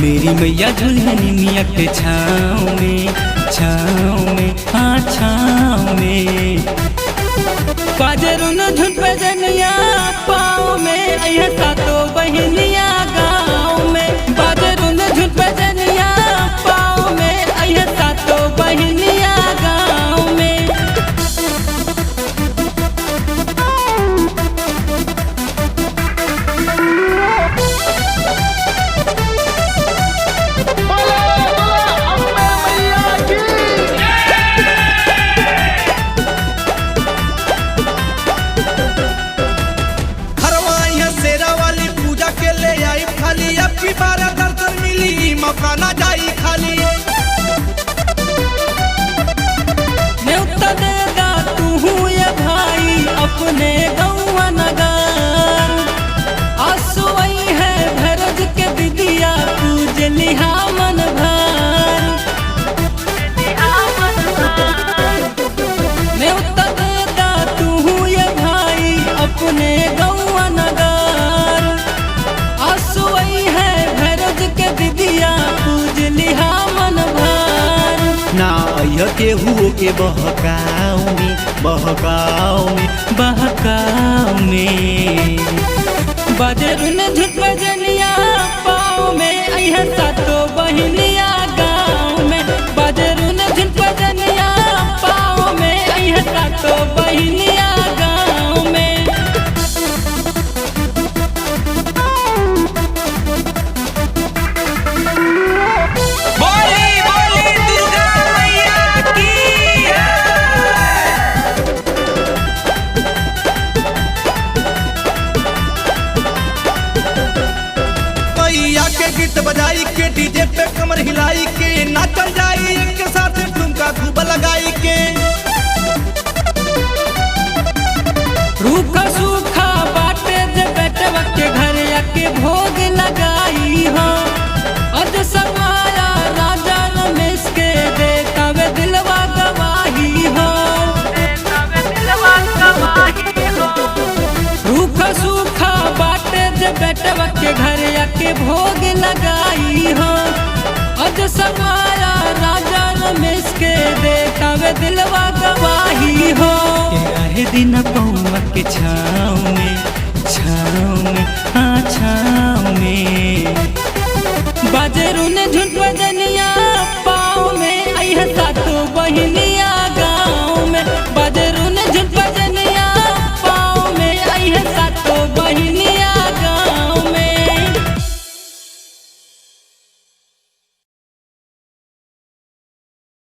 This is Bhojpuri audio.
मेरी मैया झुलनी मिया के छाँव में हाँ छाँव में बाजरुन झुट पे जनिया पाँव में अय्या सातो बहनिया गाँव में बाजरुन झुट पे जनिया पाँव में अय्या सातो बहनिया गाँव में। दर्शन मिली मौका ना जाई खाली न्योता देगा तू ये भाई अपने गौवा नगर आसुई है भरज के दिदिया पूज लिहा मन भर न्योता देगा तू ये भाई अपने गौवा नगर आसुई है भरज के दिदिया पूज लिहा मन भर ना अय्या केहू के बहकाव में बाजरुन झुट बजनिया पाँव में अय्या सातो बहनिया गाँव में बाजरुन झुट बजनिया पाँव में अय्या सातो बहनिया गाँव में। गीत बजाई के डीजे पे कमर हिलाई के नाचल जाई एक के साथ ठुमका खूब लगाई के रूखा सूखा बाटे जे बेटवा के घर आके भोग लगाई हो अज समाया राजा रमेश के देतावे दिलवा गवाही हो रूखा सूखा बाटे जे बेटवा के घर आके भोग लगाई हो अज समाया राजा रमेश के देतावे दिलवा गवाही हो दिन पौवा के छाँव में